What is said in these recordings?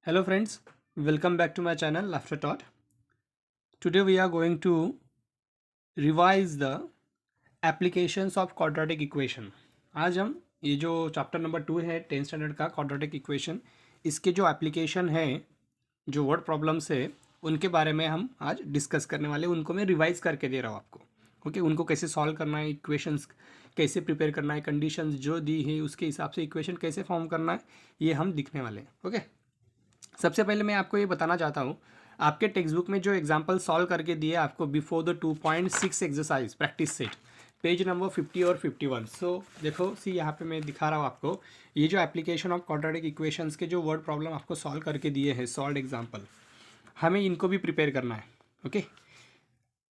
Hello friends, welcome back to my channel Laughter Taught. Today we are going to revise the applications of quadratic equation. आज हम ये जो chapter number 2 है 10th standard का quadratic equation, इसके जो application है, जो वर्ड प्रॉब्लम्स है, उनके बारे में हम आज डिस्कस करने वाले। उनको मैं रिवाइज करके दे रहा हूँ आपको। ओके, उनको कैसे सॉल्व करना है, इक्वेशंस कैसे प्रिपेयर करना है, कंडीशंस जो दी है उसके हिसाब से इक्वेशन कैसे फॉर्म करना है, ये हम दिखने वाले हैं। ओके, सबसे पहले मैं आपको ये बताना चाहता हूँ, आपके टेक्स्ट बुक में जो एग्जाम्पल सॉल्व करके दिए आपको before the 2.6 exercise practice set, page number 50 और 51। सो देखो यहाँ पे मैं दिखा रहा हूँ आपको ये जो एप्लीकेशन ऑफ क्वाड्रेटिक इक्वेशंस के जो वर्ड प्रॉब्लम आपको सॉल्व करके दिए हैं, सॉल्व एग्जाम्पल, हमें इनको भी प्रिपेयर करना है। ओके,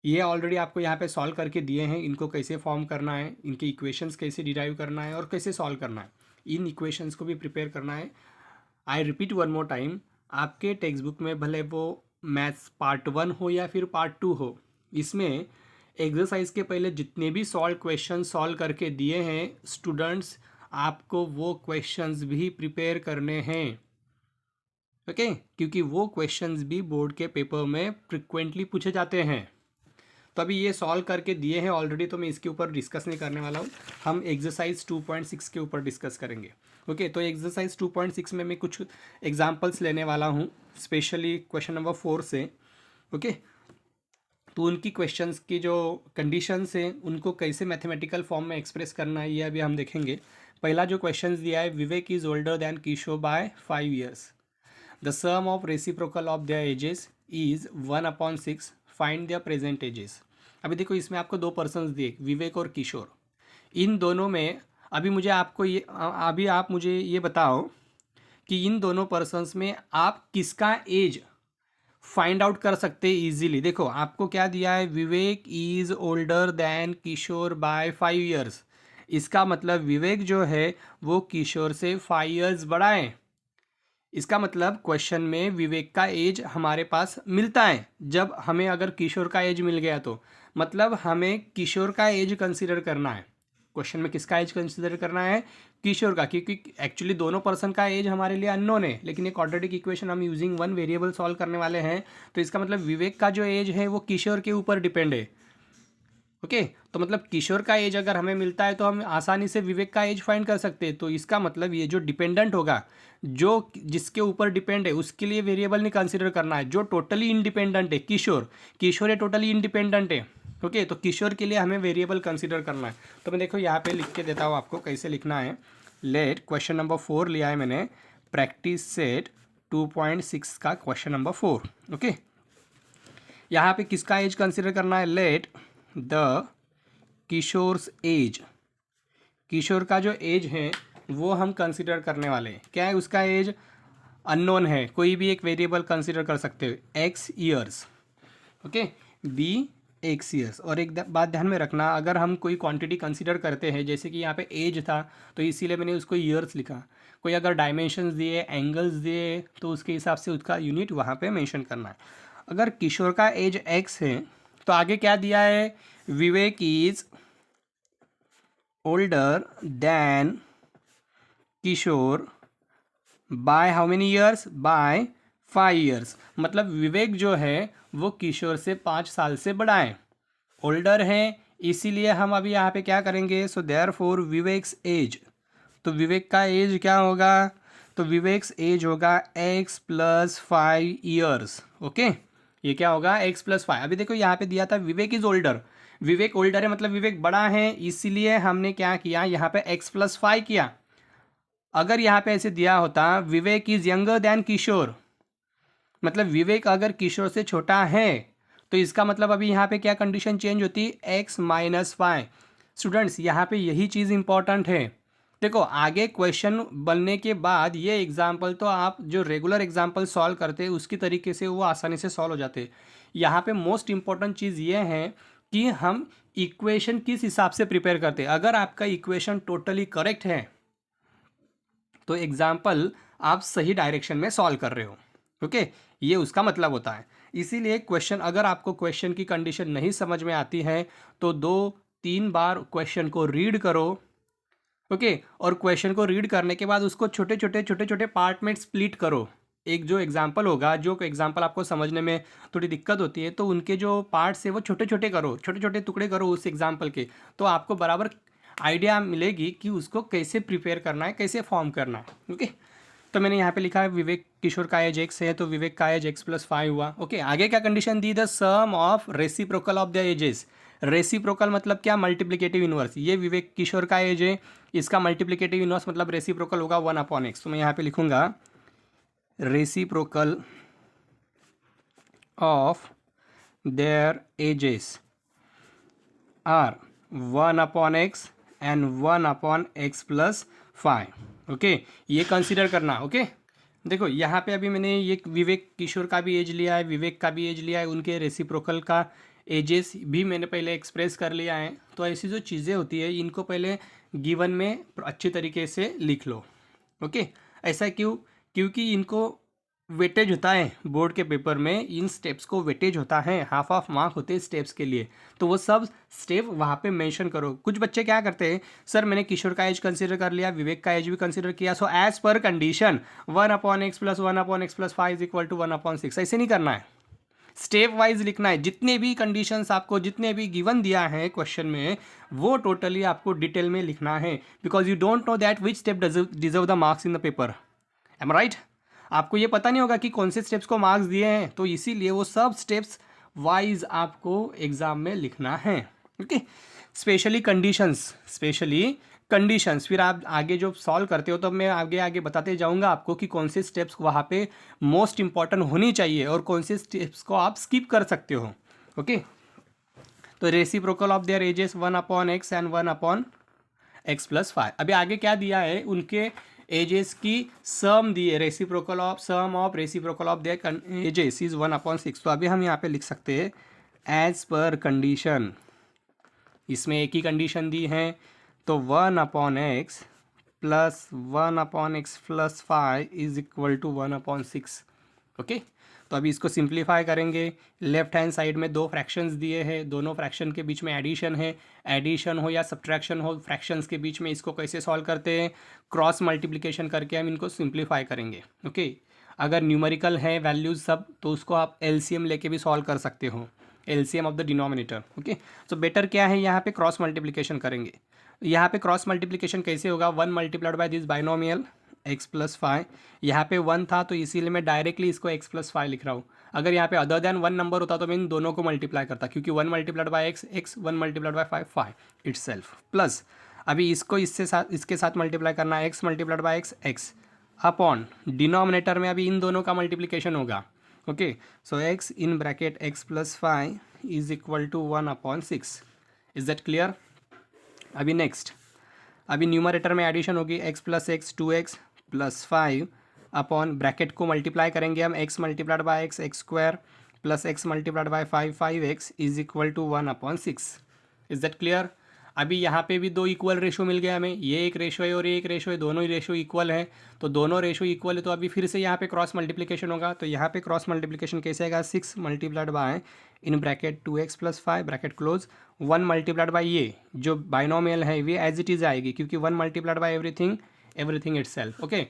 ये ऑलरेडी आपको यहाँ पे सॉल्व करके दिए हैं, इनको कैसे फॉर्म करना है, इनके इक्वेशंस कैसे डिराइव करना है और कैसे सॉल्व करना है, इन इक्वेशंस को भी प्रिपेयर करना है। I repeat one more time, आपके टेक्स्ट बुक में भले वो मैथ्स पार्ट 1 हो या फिर पार्ट 2 हो, इसमें एक्सरसाइज के पहले जितने भी सॉल्व क्वेश्चन सॉल्व करके दिए हैं स्टूडेंट्स, आपको वो क्वेश्चंस भी प्रिपेयर करने हैं। ओके, क्योंकि वो क्वेश्चंस भी बोर्ड के पेपर में फ्रिक्वेंटली पूछे जाते हैं। तो अभी ये सॉल्व करके दिए हैं ऑलरेडी, तो मैं इसके ऊपर डिस्कस नहीं करने वाला हूँ। हम एक्सरसाइज 2.6 के ऊपर डिस्कस करेंगे। ओके, तो एक्सरसाइज 2.6 में मैं कुछ एग्जांपल्स लेने वाला हूँ, स्पेशली क्वेश्चन नंबर 4 से। ओके, तो उनकी क्वेश्चंस की जो कंडीशंस हैं उनको कैसे मैथमेटिकल फॉर्म में एक्सप्रेस करना है, ये अभी हम देखेंगे। पहला जो क्वेश्चन दिया है, Vivek is older than Kishore by 5 years। The sum of reciprocal of their ages is 1/6, find their present ages. अभी देखो इसमें आपको दो पर्सन्स दिए, विवेक और किशोर। इन दोनों में अभी आप मुझे ये बताओ कि इन दोनों पर्सन्स में आप किसका एज फाइंड आउट कर सकते हैं इजीली। देखो आपको क्या दिया है, Vivek is older than Kishore by 5 years। इसका मतलब विवेक जो है वो किशोर से 5 years बड़ा है। इसका मतलब क्वेश्चन में विवेक का एज हमारे पास मिलता है। जब हमें अगर किशोर का एज मिल गया तो मतलब हमें किशोर का एज कंसीडर करना है। क्वेश्चन में किसका एज कंसीडर करना है, किशोर का, क्योंकि एक्चुअली दोनों पर्सन का एज हमारे लिए अननोन है, लेकिन ये क्वाड्रेटिक इक्वेशन हम यूजिंग वन वेरिएबल सॉल्व करने वाले हैं। तो इसका मतलब विवेक का जो एज है वो किशोर के ऊपर डिपेंड है। ओके, तो मतलब किशोर का एज अगर हमें मिलता है तो हम आसानी से विवेक का एज फाइंड कर सकते हैं। तो इसका मतलब ये जो डिपेंडेंट होगा, जो जिसके ऊपर डिपेंड है, उसके लिए वेरिएबल नहीं कंसीडर करना है। जो टोटली इंडिपेंडेंट है, किशोर ये टोटली इंडिपेंडेंट है। ओके, तो किशोर के लिए हमें वेरिएबल कंसीडर करना है। तो मैं देखो यहाँ पे लिख के देता हूँ आपको कैसे लिखना है। लेट क्वेश्चन नंबर 4 लिया है मैंने, प्रैक्टिस सेट 2.6 का क्वेश्चन नंबर 4। ओके, यहाँ पे किसका एज कंसीडर करना है, लेट द किशोर्स एज, किशोर का जो एज है वो हम कंसीडर करने वाले हैं। क्या है उसका एज, अननोन है, कोई भी एक वेरिएबल कंसीडर कर सकते हो, x years. Okay, b x years. और एक बात ध्यान में रखना, अगर हम कोई क्वांटिटी कंसीडर करते हैं, जैसे कि यहाँ पे एज था तो इसीलिए मैंने उसको ईयर्स लिखा। कोई अगर डायमेंशंस दिए, एंगल्स दिए, तो उसके हिसाब से उसका यूनिट वहाँ पे मेंशन करना है। अगर किशोर का एज x है तो आगे क्या दिया है, Vivek is older than Kishore by how many years, by 5 years। मतलब विवेक जो है वो किशोर से 5 साल से बड़ा है, ओल्डर है, इसीलिए हम अभी यहाँ पे क्या करेंगे, सो देयरफॉर विवेक्स एज। तो विवेक का एज क्या होगा, तो विवेक्स एज होगा x + 5 years। ओके, ये क्या होगा, x + 5। अभी देखो यहाँ पे दिया था विवेक इज ओल्डर, विवेक ओल्डर है मतलब विवेक बड़ा है, इसीलिए हमने क्या किया, यहाँ पे x + 5 किया। अगर यहाँ पे ऐसे दिया होता विवेक इज यंगर देन किशोर, मतलब विवेक अगर किशोर से छोटा है, तो इसका मतलब अभी यहाँ पे क्या कंडीशन चेंज होती, x - 5। स्टूडेंट्स यहाँ पे यही चीज़ इंपॉर्टेंट है। देखो आगे क्वेश्चन बनने के बाद ये एग्जाम्पल तो आप जो रेगुलर एग्जाम्पल सॉल्व करते हैं उसकी तरीके से वो आसानी से सॉल्व हो जाते हैं। यहाँ पे मोस्ट इंपॉर्टेंट चीज़ ये है कि हम इक्वेशन किस हिसाब से प्रिपेयर करते हैं। अगर आपका इक्वेशन टोटली करेक्ट है तो एग्जाम्पल आप सही डायरेक्शन में सॉल्व कर रहे हो। ओके, ये उसका मतलब होता है। इसीलिए क्वेश्चन, अगर आपको क्वेश्चन की कंडीशन नहीं समझ में आती है तो 2-3 बार क्वेश्चन को रीड करो। ओके, और क्वेश्चन को रीड करने के बाद उसको छोटे छोटे पार्ट में स्प्लिट करो। एक जो एग्जाम्पल होगा, जो एग्जाम्पल आपको समझने में थोड़ी दिक्कत होती है, तो उनके जो पार्ट्स है वो छोटे छोटे करो, छोटे छोटे टुकड़े करो उस एग्जाम्पल के, तो आपको बराबर आइडिया मिलेगी कि उसको कैसे प्रिपेयर करना है, कैसे फॉर्म करना है। ओके, तो मैंने यहाँ पे लिखा है विवेक किशोर का एज एक्स है, तो विवेक का एज x+5 हुआ। ओके, आगे क्या कंडीशन दी, the sum of reciprocal of the ages. Reciprocal मतलब क्या, मल्टीप्लिकेटिव इनवर्स। ये विवेक किशोर का एज है, इसका मल्टीप्लिकेटिव इनवर्स मतलब रेसिप्रोकल होगा 1/x। तो मैं यहाँ पे लिखूंगा reciprocal of their ages are 1/x and 1/x+5। Okay, ये कंसिडर करना। ओके, देखो यहाँ पे अभी मैंने ये विवेक किशोर का भी एज लिया है, विवेक का भी एज लिया है, उनके रेसिप्रोकल का एजेस भी मैंने पहले एक्सप्रेस कर लिया है। तो ऐसी जो चीज़ें होती है इनको पहले गिवन में अच्छे तरीके से लिख लो। ओके, ऐसा क्यों, क्योंकि इनको वेटेज होता है बोर्ड के पेपर में, इन स्टेप्स को वेटेज होता है, हाफ ऑफ मार्क होते हैं स्टेप्स के लिए, तो वो सब स्टेप वहाँ पे मेंशन करो। कुछ बच्चे क्या करते हैं, सर मैंने किशोर का एज कंसीडर कर लिया, विवेक का एज भी कंसीडर किया, सो as per condition 1/x + 1/x+5 = 1/6। ऐसे नहीं करना है, स्टेप वाइज लिखना है। जितने भी कंडीशंस आपको, जितने भी गिवन दिया है क्वेश्चन में, वो टोटली आपको डिटेल में लिखना है, because you don't know that which step deserve the marks in the paper. Am right, आपको ये पता नहीं होगा कि कौन से स्टेप्स को मार्क्स दिए हैं, तो इसीलिए वो सब स्टेप्स वाइज आपको एग्जाम में लिखना है। ओके, स्पेशली कंडीशंस फिर आप आगे जो सॉल्व करते हो तो मैं आगे आगे बताते जाऊंगा आपको कि कौन से स्टेप्स वहाँ पे मोस्ट इंपॉर्टेंट होनी चाहिए और कौन से स्टेप्स को आप स्किप कर सकते हो। ओके, तो reciprocal of their edges 1/x and 1/x+5। अभी आगे क्या दिया है, उनके एजेस की सम दी है, reciprocal of sum of reciprocal of their ages is 1/6। तो अभी हम यहाँ पे लिख सकते हैं एज पर कंडीशन, इसमें एक ही कंडीशन दी है, तो 1/x + 1/x+5 = 1/6। ओके, तो अभी इसको सिंप्लीफाई करेंगे। लेफ्ट हैंड साइड में दो फ्रैक्शंस दिए हैं, दोनों फ्रैक्शन के बीच में एडिशन है, एडिशन हो या सब्ट्रैक्शन हो फ्रैक्शंस के बीच में, इसको कैसे सॉल्व करते हैं, क्रॉस मल्टीप्लिकेशन करके हम इनको सिंप्लीफाई करेंगे। ओके, अगर न्यूमेरिकल है वैल्यूज सब, तो उसको आप एलसीएम लेके भी सॉल्व कर सकते हो, LCM of the denominator. Okay, so better क्या है, यहाँ पे क्रॉस मल्टीप्लिकेशन करेंगे। यहाँ पे क्रॉस मल्टीप्लिकेशन कैसे होगा, 1 multiplied by this binomial x+5, यहाँ पे 1 था तो इसीलिए मैं डायरेक्टली इसको x+5 लिख रहा हूँ। अगर यहाँ पे अदर देन 1 नंबर होता तो मैं इन दोनों को मल्टीप्लाई करता, क्योंकि 1 multiplied by x, 1 multiplied bye 5, 5 itself, plus अभी इसको इसके साथ मल्टीप्लाई करना है, x multiplied by x upon denominator में अभी इन दोनों का मल्टीप्लिकेशन होगा। Okay, so x in bracket x+5 = 1/6। Is that clear? अभी नेक्स्ट, अभी न्यूमरेटर में एडिशन होगी, x + x 2x + 5 upon bracket को मल्टीप्लाई करेंगे हम, x multiplied by x x² + x multiplied bye 5 5x = 1/6। Is that clear? अभी यहाँ पे भी दो इक्वल रेशो मिल गया हमें, ये एक रेशो है और ये एक रेशो है, दोनों ही रेशो इक्वल है, तो दोनों रेशो इक्वल है, तो अभी फिर से यहाँ पे क्रॉस मल्टीप्लिकेशन होगा। तो यहाँ पे क्रॉस मल्टीप्लिकेशन कैसे आएगा, 6 multiplied by in bracket 2x + 5 bracket close, 1 multiplied bye ये जो बाइनोमियल है ये एज इट इज़ आएगी, क्योंकि 1 multiplied bye everything itself. Okay,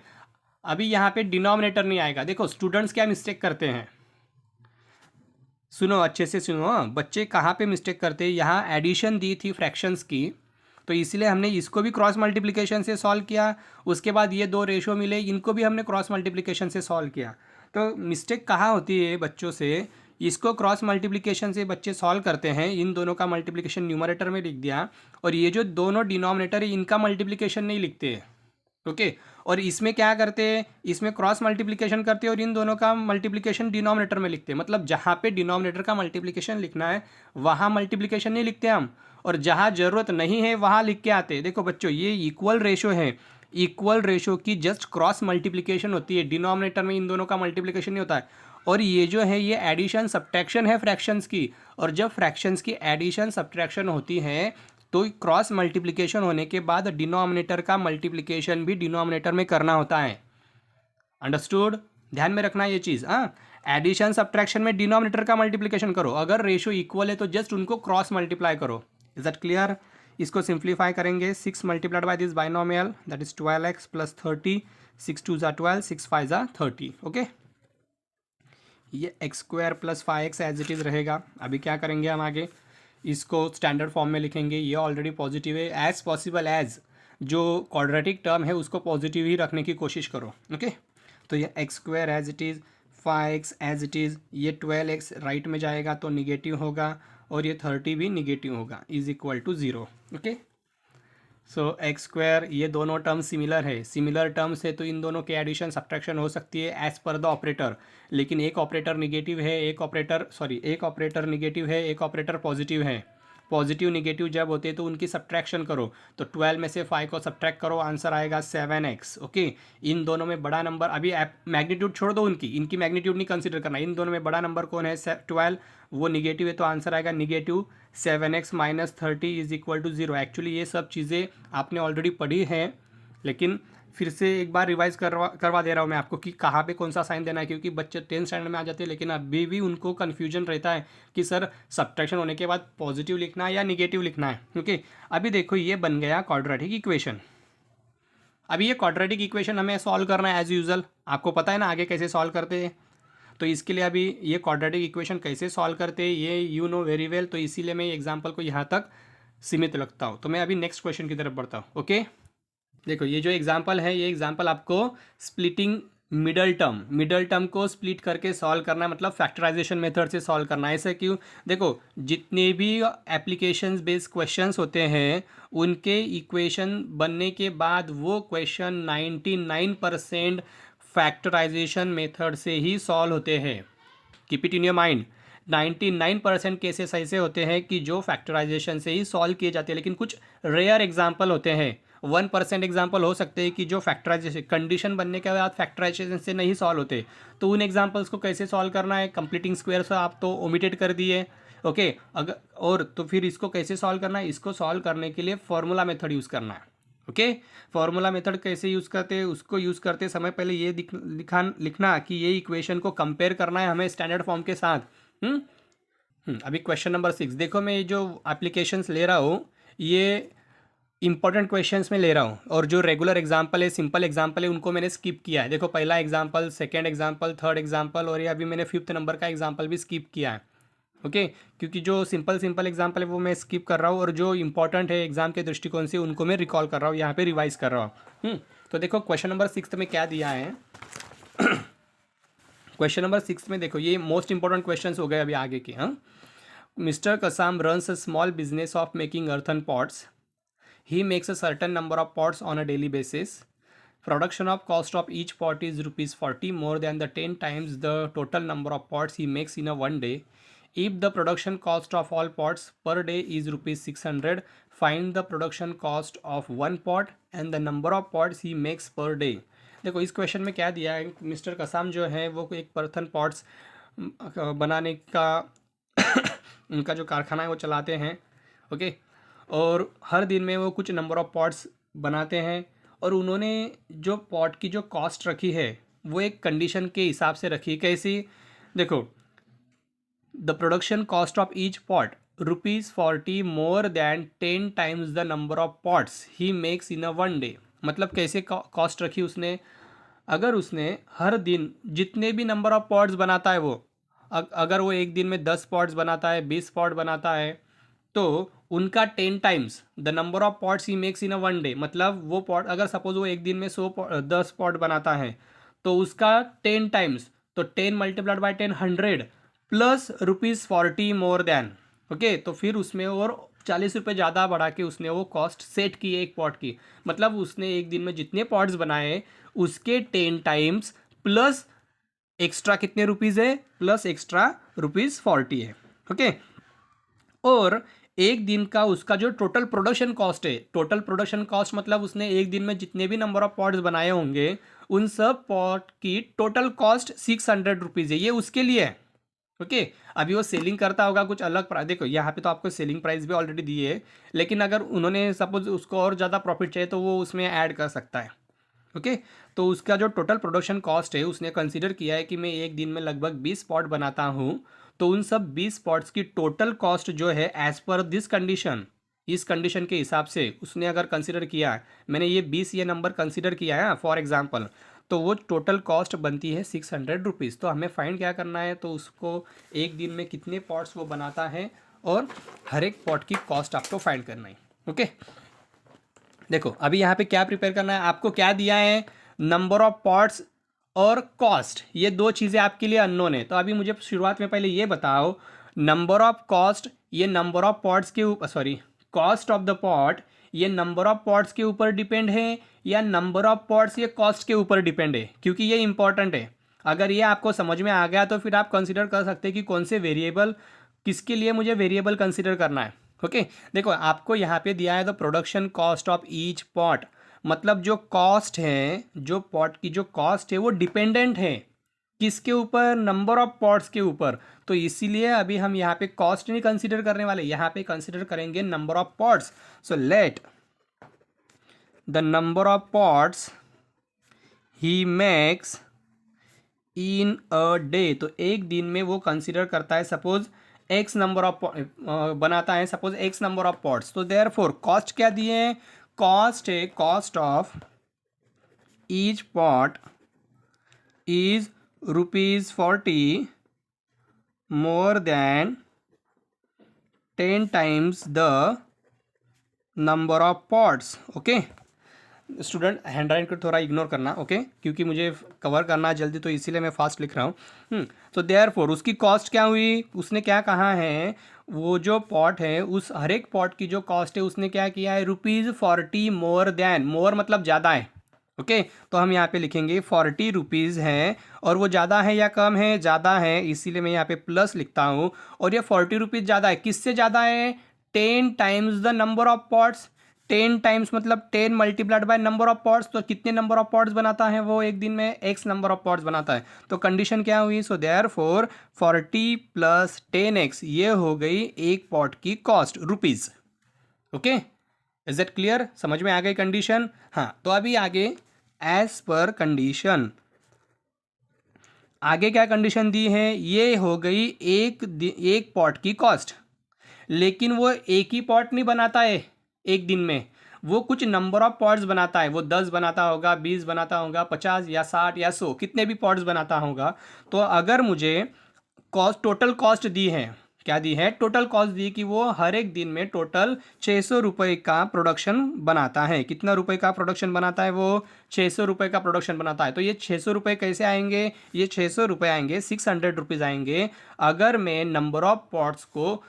अभी यहाँ पे डिनोमिनेटर नहीं आएगा। देखो स्टूडेंट्स क्या मिस्टेक करते हैं, सुनो अच्छे से सुनो, बच्चे कहाँ पे मिस्टेक करते हैं, यहाँ एडिशन दी थी फ्रैक्शंस की, तो इसलिए हमने इसको भी क्रॉस मल्टीप्लिकेशन से सॉल्व किया, उसके बाद ये दो रेशो मिले, इनको भी हमने क्रॉस मल्टीप्लिकेशन से सॉल्व किया। तो मिस्टेक कहाँ होती है बच्चों से, इसको क्रॉस मल्टीप्लिकेशन से बच्चे सॉल्व करते हैं, इन दोनों का मल्टीप्लिकेशन न्यूमरेटर में लिख दिया, और ये जो दोनों डिनोमिनेटर है इनका मल्टीप्लिकेशन नहीं लिखते। ओके, और इसमें क्या करते हैं, इसमें क्रॉस मल्टीप्लिकेशन करते हैं और इन दोनों का मल्टीप्लिकेशन डिनोमिनेटर में लिखते हैं। मतलब जहाँ पे डिनोमिनेटर का मल्टीप्लिकेशन लिखना है वहाँ मल्टीप्लिकेशन नहीं लिखते हम, और जहाँ ज़रूरत नहीं है वहाँ लिख के आते हैं। देखो बच्चों, ये इक्वल रेशो है, इक्वल रेशो की जस्ट क्रॉस मल्टीप्लिकेशन होती है, डिनोमिनेटर में इन दोनों का मल्टीप्लिकेशन नहीं होता है। और ये जो है ये एडिशन सब्ट्रैक्शन है फ्रैक्शंस की, और जब फ्रैक्शंस की एडिशन सब्ट्रैक्शन होती है तो क्रॉस मल्टीप्लिकेशन होने के बाद डिनोमिनेटर का मल्टीप्लिकेशन भी डिनोमिनेटर में करना होता है। अंडरस्टूड? ध्यान में रखना ये चीज़। हाँ, एडिशन सब्ट्रैक्शन में डिनोमिनेटर का मल्टीप्लिकेशन करो, अगर रेशो इक्वल है तो जस्ट उनको क्रॉस मल्टीप्लाई करो। Is that clear? इसको सिंप्लीफाई करेंगे, 6 multiplied by this binomial that is 12x + 30, 6 2 = 12, 6 5 = 30। Okay, ये x square plus 5x as it is रहेगा। अभी क्या करेंगे हम आगे, इसको स्टैंडर्ड फॉर्म में लिखेंगे। ये ऑलरेडी पॉजिटिव है, एज पॉसिबल एज जो क्वाड्रेटिक टर्म है उसको पॉजिटिव ही रखने की कोशिश करो। ओके, तो ये x square as it is, 5x as it is, ये 12x राइट में जाएगा तो निगेटिव होगा, और ये 30 भी निगेटिव होगा, is equal to 0। Okay, so x square, ये दोनों टर्म सिमिलर है, सिमिलर टर्म्स है तो इन दोनों के एडिशन सब्ट्रैक्शन हो सकती है एज पर द ऑपरेटर, लेकिन एक ऑपरेटर निगेटिव है, एक ऑपरेटर निगेटिव है, एक ऑपरेटर पॉजिटिव है। पॉजिटिव निगेटिव जब होते हैं तो उनकी सब्ट्रैक्शन करो, तो 12 में से 5 को सब्ट्रैक्ट करो, आंसर आएगा 7x। ओके, इन दोनों में बड़ा नंबर, अभी मैग्नीट्यूड छोड़ दो इनकी मैग्नीट्यूड नहीं कंसिडर करना, इन दोनों में बड़ा नंबर कौन है, 12, वो निगेटिव है तो आंसर आएगा negative 7x minus 30 is equal to 0। Actually ये सब चीज़ें आपने ऑलरेडी पढ़ी हैं, लेकिन फिर से एक बार रिवाइज करवा दे रहा हूँ मैं आपको कि कहाँ पे कौन सा साइन देना है, क्योंकि बच्चे 10th स्टैंडर्ड में आ जाते हैं लेकिन अभी भी उनको कन्फ्यूजन रहता है कि सर सब्ट्रैक्शन होने के बाद पॉजिटिव लिखना है या निगेटिव लिखना है। ओके, अभी देखो ये बन गया क्वाड्रेटिक इक्वेशन। अभी ये क्वाड्रेटिक इक्वेशन हमें सॉल्व करना है एज यूजुअल, आपको पता है ना आगे कैसे सॉल्व करते हैं। तो इसके लिए अभी ये क्वाड्रेटिक इक्वेशन कैसे सॉल्व करते हैं ये यू नो वेरी वेल, तो इसीलिए मैं एग्जाम्पल को यहाँ तक सीमित रखता हूँ। तो मैं अभी नेक्स्ट क्वेश्चन की तरफ बढ़ता हूँ। ओके, देखो ये जो एग्जाम्पल है, ये एग्जाम्पल आपको स्प्लिटिंग मिडल टर्म को स्प्लिट करके सॉल्व करना है, मतलब फैक्टराइजेशन मेथड से सॉल्व करना है। ऐसे क्यों, देखो जितने भी एप्लीकेशंस बेस्ड क्वेश्चंस होते हैं उनके इक्वेशन बनने के बाद वो क्वेश्चन 99% फैक्टराइजेशन मेथड से ही सॉल्व होते हैं। Keep it in your mind, 99% cases ऐसे होते हैं कि जो फैक्टराइजेशन से ही सॉल्व किए जाते हैं, लेकिन कुछ रेयर एग्जाम्पल होते हैं, 1% एग्जाम्पल हो सकते हैं कि जो फैक्टराइजेशन कंडीशन बनने के बाद फैक्टराइजेशन से नहीं सॉल्व होते। तो उन एग्जाम्पल्स को कैसे सॉल्व करना है, कंप्लीटिंग स्क्वायर से आप तो ओमिटेड कर दिए। ओके, अगर और तो फिर इसको कैसे सॉल्व करना है, इसको सॉल्व करने के लिए फॉर्मूला मेथड यूज़ करना है। ओके, फॉर्मूला मेथड कैसे यूज़ करते हैं, उसको यूज़ करते समय पहले ये लिखना कि ये इक्वेशन को कंपेयर करना है हमें स्टैंडर्ड फॉर्म के साथ। अभी क्वेश्चन नंबर 6 देखो, मैं ये जो एप्लीकेशंस ले रहा हूँ ये इंपॉर्टेंट क्वेश्चंस में ले रहा हूँ, और जो रेगुलर एग्जांपल है, सिंपल एग्जांपल है, उनको मैंने स्किप किया है। देखो पहला example, second example, third example, और ये अभी मैंने 5th नंबर का एग्जांपल भी स्किप किया है। ओके, क्योंकि जो सिंपल एग्जांपल है वो मैं स्किप कर रहा हूँ, और जो इंपॉर्टेंट है एग्जाम के दृष्टिकोण से उनको मैं रिकॉल कर रहा हूँ, यहाँ पे रिवाइज कर रहा हूँ। तो देखो क्वेश्चन नंबर 6 में क्या दिया है। क्वेश्चन नंबर 6 में देखो, ये मोस्ट इंपॉर्टेंट क्वेश्चन हो गए अभी आगे के। Mister कसाम runs a small business of making earthen pots. He makes a certain number of pots on a daily basis. Production of cost of each pot is rupees 40, more than the 10 times the total number of pots he makes in a one day. If the production cost of all pots per day is rupees 600, find the production cost of one pot and the number of pots he makes per day. देखो इस question में क्या दिया है, mister कसाम जो है वो एक earthen pots बनाने का उनका जो कारखाना है वो चलाते हैं। ओके, और हर दिन में वो कुछ नंबर ऑफ पॉट्स बनाते हैं, और उन्होंने जो पॉट की जो कॉस्ट रखी है वो एक कंडीशन के हिसाब से रखी। कैसी, देखो the production cost of each pot ₹40 more than 10 times the number of pots he makes in a one day. मतलब कैसे कॉस्ट रखी उसने, अगर उसने हर दिन जितने भी नंबर ऑफ पॉट्स बनाता है वो, अगर वो एक दिन में 10 पॉट्स बनाता है, 20 पॉट बनाता है, तो उनका 10 times the number of pots he makes in a one day. मतलब वो पॉट, अगर सपोज वो एक दिन में 10 पॉट बनाता है तो उसका 10 टाइम्स, तो 10 multiplied by 10 100 plus ₹40 more than. Okay, तो फिर उसमें और 40 रुपये ज़्यादा बढ़ा के उसने वो कॉस्ट सेट की है एक पॉट की। मतलब उसने एक दिन में जितने पॉट्स बनाए उसके 10 टाइम्स प्लस एक्स्ट्रा कितने रुपीज़ है, प्लस एक्स्ट्रा ₹40 है। ओके, और एक दिन का उसका जो टोटल प्रोडक्शन कॉस्ट है, टोटल प्रोडक्शन कॉस्ट मतलब उसने एक दिन में जितने भी नंबर ऑफ पॉट्स बनाए होंगे उन सब पॉट की टोटल कॉस्ट ₹600 है, ये उसके लिए है। ओके, अभी वो सेलिंग करता होगा कुछ अलग प्राइस, देखो यहाँ पे तो आपको सेलिंग प्राइस भी ऑलरेडी दी है, लेकिन अगर उन्होंने सपोज उसको और ज़्यादा प्रॉफिट चाहिए तो वो उसमें ऐड कर सकता है। ओके, तो उसका जो टोटल प्रोडक्शन कॉस्ट है उसने कंसीडर किया है कि मैं एक दिन में लगभग 20 पॉट बनाता हूँ, तो उन सब 20 पॉट्स की टोटल कॉस्ट जो है एज पर दिस कंडीशन, इस कंडीशन के हिसाब से उसने अगर कंसीडर किया, मैंने ये 20 ये नंबर कंसीडर किया है फॉर एग्जांपल, तो वो टोटल कॉस्ट बनती है 600 रुपीज़। तो हमें फाइंड क्या करना है, तो उसको एक दिन में कितने पॉट्स वो बनाता है और हर एक पॉट की कॉस्ट आपको फाइंड करना है। ओके, देखो अभी यहाँ पे क्या प्रिपेयर करना है, आपको क्या दिया है, नंबर ऑफ पॉट्स और कॉस्ट, ये दो चीज़ें आपके लिए अननोन है। तो अभी मुझे शुरुआत में पहले ये बताओ, नंबर ऑफ कॉस्ट ये नंबर ऑफ पॉट्स के ऊपर, sorry cost of the pot ये नंबर ऑफ पॉट्स के ऊपर डिपेंड है या नंबर ऑफ पॉट्स ये कॉस्ट के ऊपर डिपेंड है, क्योंकि ये इंपॉर्टेंट है। अगर ये आपको समझ में आ गया तो फिर आप कंसिडर कर सकते हैं कि कौन से वेरिएबल, किसके लिए मुझे वेरिएबल कंसिडर करना है। ओके, देखो आपको यहाँ पे दिया है the production cost of each pot, मतलब जो कॉस्ट है, जो पॉट की जो कॉस्ट है वो डिपेंडेंट है किसके ऊपर, नंबर ऑफ पॉट्स के ऊपर। तो इसीलिए अभी हम यहाँ पे कॉस्ट नहीं कंसीडर करने वाले, यहाँ पे कंसीडर करेंगे number of pots. So let the number of pots he makes in a day, तो एक दिन में वो कंसीडर करता है, सपोज एक्स नंबर ऑफ बनाता है, suppose x number of pots. तो देयरफॉर कॉस्ट क्या दिए हैं, कॉस्ट है, cost of each pot is ₹40 more than 10 times the number of pots। Okay student, hand right को थोड़ा इग्नोर करना, ओके क्योंकि मुझे कवर करना है जल्दी, तो इसीलिए मैं फास्ट लिख रहा हूँ। तो देयरफॉर उसकी कॉस्ट क्या हुई, उसने क्या कहा है, वो जो पॉट है उस हर एक पॉट की जो कॉस्ट है उसने क्या किया है, ₹40 मोर देन, मोर मतलब ज़्यादा है। ओके, तो हम यहाँ पे लिखेंगे 40 रुपीज़ है, और वो ज़्यादा है या कम है, ज़्यादा है, इसीलिए मैं यहाँ पे प्लस लिखता हूँ। और ये 40 रुपीज़ ज़्यादा है, किससे ज़्यादा है, 10 times the number of pots. 10 times मतलब 10 multiplied by number of pots, तो कितने नंबर ऑफ पॉट्स बनाता है वो एक दिन में, एक्स नंबर ऑफ पॉट्स बनाता है। तो कंडीशन क्या हुई, सो देयरफॉर 40 + 10x ये हो गई एक पॉट की cost rupees. Okay, is that clear, समझ में आ गई कंडीशन। हाँ, तो अभी आगे एज पर कंडीशन, आगे क्या कंडीशन दी है, ये हो गई एक पॉट की कॉस्ट, लेकिन वो एक ही पॉट नहीं बनाता है एक दिन में, वो कुछ नंबर ऑफ पॉट्स बनाता है, वो 10 बनाता होगा, 20 बनाता होगा, 50 या 60 या 100, कितने भी पॉट्स बनाता होगा। तो अगर मुझे कॉस्ट, टोटल कॉस्ट दी है, क्या दी है, टोटल कॉस्ट दी कि वो हर एक दिन में टोटल 600 रुपये का प्रोडक्शन बनाता है। कितना रुपए का प्रोडक्शन बनाता है वो, 600 रुपये का प्रोडक्शन बनाता है। तो ये 600 रुपये कैसे आएंगे, ये 600 रुपये आएंगे, 600 रुपीज़ आएंगे अगर मैं नंबर ऑफ पॉट्स को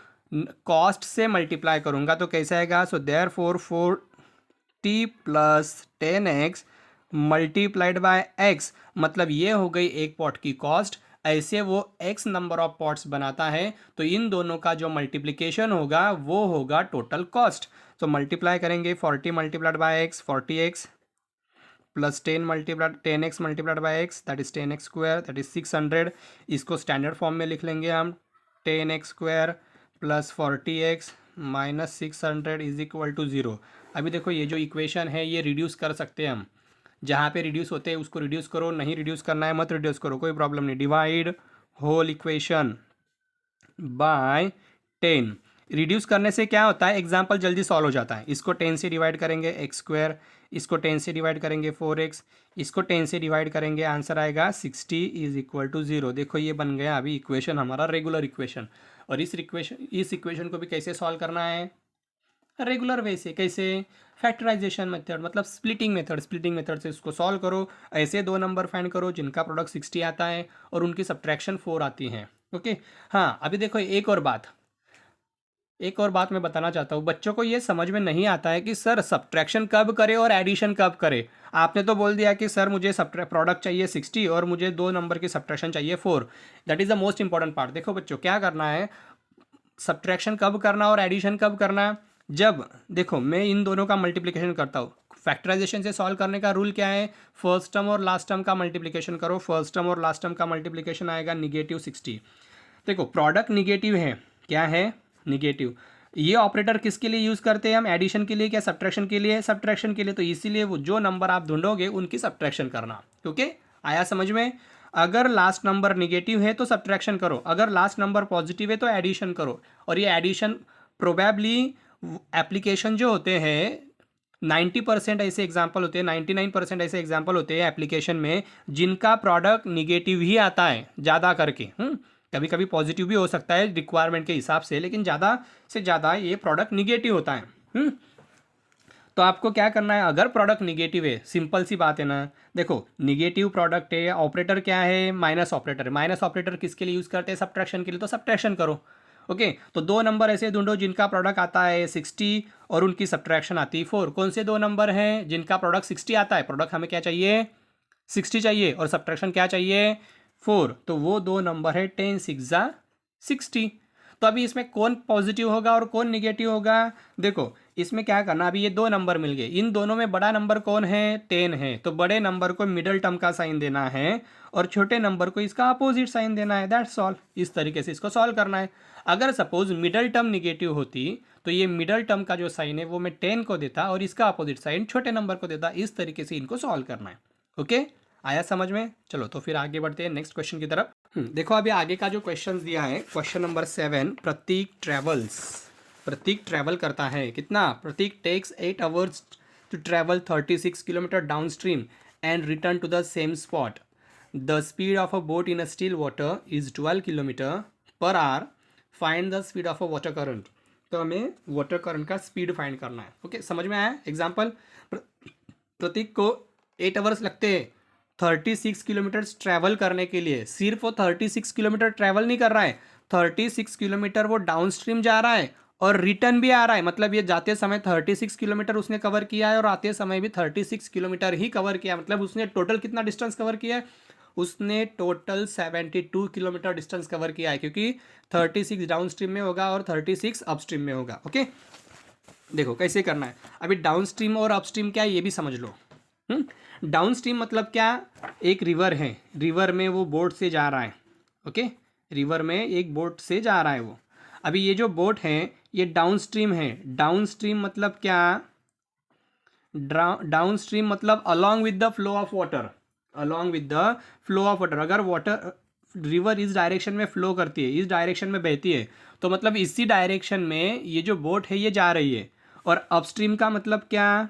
कॉस्ट से मल्टीप्लाई करूँगा। तो कैसे आएगा, so therefore 40 + 10x multiplied by x, मतलब ये हो गई एक पॉट की कॉस्ट, ऐसे वो x नंबर ऑफ पॉट्स बनाता है, तो इन दोनों का जो मल्टीप्लिकेशन होगा वो होगा टोटल कॉस्ट। तो मल्टीप्लाई करेंगे 40 multiplied by x 40x plus 10x multiplied by x that is 10x square that is 600। इसको स्टैंडर्ड फॉर्म में लिख लेंगे हम, 10x square plus 40x minus 600 is equal to 0। अभी देखो ये जो इक्वेशन है ये रिड्यूस कर सकते हैं हम, जहाँ पे रिड्यूस होते हैं उसको रिड्यूस करो, नहीं रिड्यूस करना है मत रिड्यूस करो, कोई प्रॉब्लम नहीं। Divide whole equation by 10, reduce करने से क्या होता है, एग्जाम्पल जल्दी सॉल्व हो जाता है। इसको 10 से डिवाइड करेंगे x स्क्वायर, इसको 10 से डिवाइड करेंगे 4x, इसको 10 से डिवाइड करेंगे, आंसर आएगा 60 इज इक्वल टू 0। देखो ये बन गया अभी इक्वेशन हमारा रेगुलर इक्वेशन। और इस इक्वेशन को भी कैसे सॉल्व करना है, रेगुलर वे से, कैसे, फैक्टराइजेशन मेथड, मतलब स्प्लिटिंग मेथड से इसको सॉल्व करो। ऐसे दो नंबर फाइंड करो जिनका प्रोडक्ट 60 आता है और उनकी सब्ट्रैक्शन 4 आती है। ओके, हाँ अभी देखो एक और बात मैं बताना चाहता हूँ, बच्चों को ये समझ में नहीं आता है कि सर सब्ट्रैक्शन कब करे और एडिशन कब करे। आपने तो बोल दिया कि सर मुझे प्रोडक्ट चाहिए 60 और मुझे 2 नंबर की सब्ट्रैक्शन चाहिए 4, that is the most important part. देखो बच्चों क्या करना है, सब्ट्रैक्शन कब करना और एडिशन कब करना, जब देखो मैं इन दोनों का मल्टीप्लिकेशन करता हूँ। फैक्टराइजेशन से सॉल्व करने का रूल क्या है, फर्स्ट टर्म और लास्ट टर्म का मल्टीप्लिकेशन करो, फर्स्ट टर्म और लास्ट टर्म का मल्टीप्लिकेशन आएगा -60। देखो प्रोडक्ट निगेटिव है, क्या है, निगेटिव। ये ऑपरेटर किसके लिए यूज़ करते हैं हम, एडिशन के लिए क्या सब्ट्रैक्शन के लिए, सब्ट्रैक्शन के लिए। तो इसीलिए वो जो नंबर आप ढूंढोगे उनकी सब्ट्रैक्शन करना। ओके, आया समझ में। अगर लास्ट नंबर निगेटिव है तो सब्ट्रैक्शन करो, अगर लास्ट नंबर पॉजिटिव है तो एडिशन करो। और ये एडिशन प्रोबेबली एप्लीकेशन जो होते हैं 90% ऐसे एग्जाम्पल होते हैं, 99% ऐसे एग्जाम्पल होते हैं एप्लीकेशन में जिनका प्रोडक्ट निगेटिव ही आता है ज़्यादा करके। कभी कभी पॉजिटिव भी हो सकता है रिक्वायरमेंट के हिसाब से, लेकिन ज़्यादा से ज़्यादा ये प्रोडक्ट निगेटिव होता है। तो आपको क्या करना है, अगर प्रोडक्ट निगेटिव है, सिंपल सी बात है ना, देखो निगेटिव प्रोडक्ट है, ऑपरेटर क्या है, माइनस ऑपरेटर है। माइनस ऑपरेटर किसके लिए यूज़ करते हैं, सब्ट्रैक्शन के लिए, तो सब्ट्रैक्शन करो। ओके, तो 2 नंबर ऐसे ढूंढो जिनका प्रोडक्ट आता है 60 और उनकी सब्ट्रैक्शन आती है 4। कौन से 2 नंबर हैं जिनका प्रोडक्ट 60 आता है, प्रोडक्ट हमें क्या चाहिए 60 चाहिए और सब्ट्रैक्शन क्या चाहिए 4, तो वो 2 नंबर है 10 6 जा 60। तो अभी इसमें कौन पॉजिटिव होगा और कौन निगेटिव होगा, देखो इसमें क्या करना, अभी ये 2 नंबर मिल गए, इन दोनों में बड़ा नंबर कौन है 10 है, तो बड़े नंबर को मिडल टर्म का साइन देना है और छोटे नंबर को इसका अपोजिट साइन देना है, दैट्स ऑल। इस तरीके से इसको सॉल्व करना है। अगर सपोज मिडल टर्म निगेटिव होती तो ये मिडल टर्म का जो साइन है वो मैं 10 को देता और इसका अपोजिट साइन छोटे नंबर को देता। इस तरीके से इनको सॉल्व करना है। ओके, आया समझ में? चलो तो फिर आगे बढ़ते हैं नेक्स्ट क्वेश्चन की तरफ। देखो अभी आगे का जो क्वेश्चन दिया है, question number 7, Prateek travels. Prateek travel करता है कितना, Prateek takes 8 hours to travel 36 kilometre downstream and return to the same spot. The speed of a boat in a still water is 12 kilometre per hour. Find the speed of a water current. तो हमें water current का speed find करना है। Okay, समझ में आया? Example, प्रतीक को 8 hours लगते हैं 36 किलोमीटर ट्रैवल करने के लिए। सिर्फ वो 36 किलोमीटर ट्रैवल नहीं कर रहा है, 36 किलोमीटर वो डाउन स्ट्रीम जा रहा है और रिटर्न भी आ रहा है। मतलब ये जाते समय 36 किलोमीटर उसने कवर किया है और आते समय भी 36 किलोमीटर ही कवर किया। मतलब उसने टोटल कितना डिस्टेंस कवर किया है, उसने टोटल 72 किलोमीटर डिस्टेंस कवर किया है, क्योंकि 36 डाउन स्ट्रीम में होगा और 36 अप स्ट्रीम में होगा। ओके, देखो कैसे करना है। अभी डाउन स्ट्रीम और अप स्ट्रीम क्या है ये भी समझ लो। डाउन स्ट्रीम मतलब क्या, एक रिवर है, रिवर में वो बोट से जा रहा है। ओके, रिवर में एक बोट से जा रहा है वो। अभी ये जो बोट है ये डाउन स्ट्रीम है। डाउन स्ट्रीम मतलब क्या, डाउन स्ट्रीम मतलब along with the flow of water, along with the flow of water. अगर वाटर रिवर इस डायरेक्शन में फ्लो करती है, इस डायरेक्शन में बहती है, तो मतलब इसी डायरेक्शन में ये जो बोट है ये जा रही है। और अपस्ट्रीम का मतलब क्या,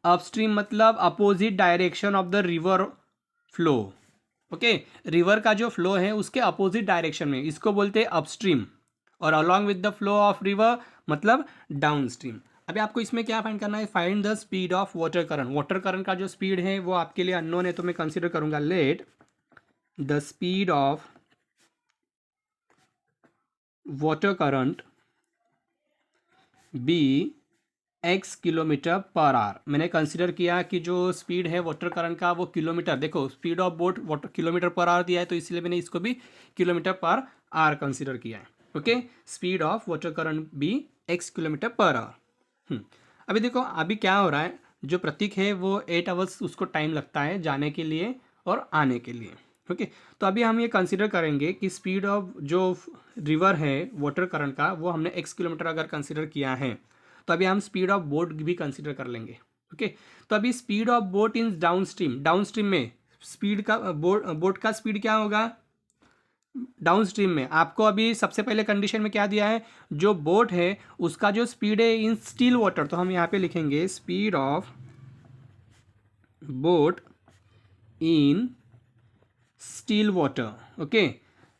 अपस्ट्रीम मतलब opposite direction of the river flow. Okay, river का जो फ्लो है उसके अपोजिट डायरेक्शन में, इसको बोलते हैं अपस्ट्रीम। और along with the flow of river मतलब डाउन स्ट्रीम। अभी आपको इसमें क्या फाइंड करना है, find the speed of water current. Water current का जो स्पीड है वो आपके लिए अननोन है, तो मैं कंसीडर करूंगा let the speed of water current be x kilometre per hour. मैंने कंसिडर किया कि जो स्पीड है वाटर करंट का वो किलोमीटर, देखो speed of boat water kilometre per our दिया है, तो इसलिए मैंने इसको भी किलोमीटर पर आवर कंसिडर किया है। Okay, speed of water current be x kilometre per hour. अभी देखो अभी क्या हो रहा है, जो प्रतीक है वो 8 आवर्स उसको टाइम लगता है जाने के लिए और आने के लिए। ओके, तो अभी हम ये कंसिडर करेंगे कि स्पीड ऑफ जो रिवर है वाटर करंट का वो हमने x किलोमीटर अगर कंसिडर किया है, तो अभी हम स्पीड ऑफ बोट भी कंसिडर कर लेंगे। ओके, तो अभी speed of boat in down stream, down stream में स्पीड का बोट का स्पीड क्या होगा डाउन स्ट्रीम में। आपको अभी सबसे पहले कंडीशन में क्या दिया है, जो बोट है उसका जो स्पीड है इन स्टिल वाटर, तो हम यहाँ पे लिखेंगे speed of boat in still water. Okay,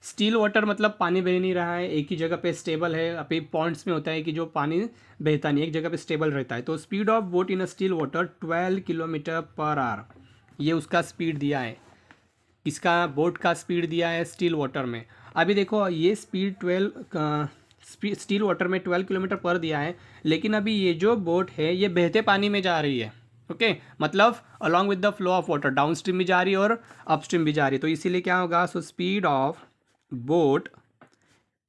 still water मतलब पानी बह नहीं रहा है, एक ही जगह पे स्टेबल है। अभी पॉइंट्स में होता है कि जो पानी बहता नहीं, एक जगह पे स्टेबल रहता है। तो speed of boat in a still water 12 kilometre per our, ये उसका स्पीड दिया है। इसका बोट का स्पीड दिया है स्टिल वाटर में। अभी देखो ये स्पीड 12 स्टिल वाटर में 12 किलोमीटर पर दिया है, लेकिन अभी ये जो बोट है ये बहते पानी में जा रही है। ओके, मतलब along with the flow of water down stream भी जा रही है और अपस्ट्रीम भी जा रही है। तो इसीलिए क्या होगा, so speed of boat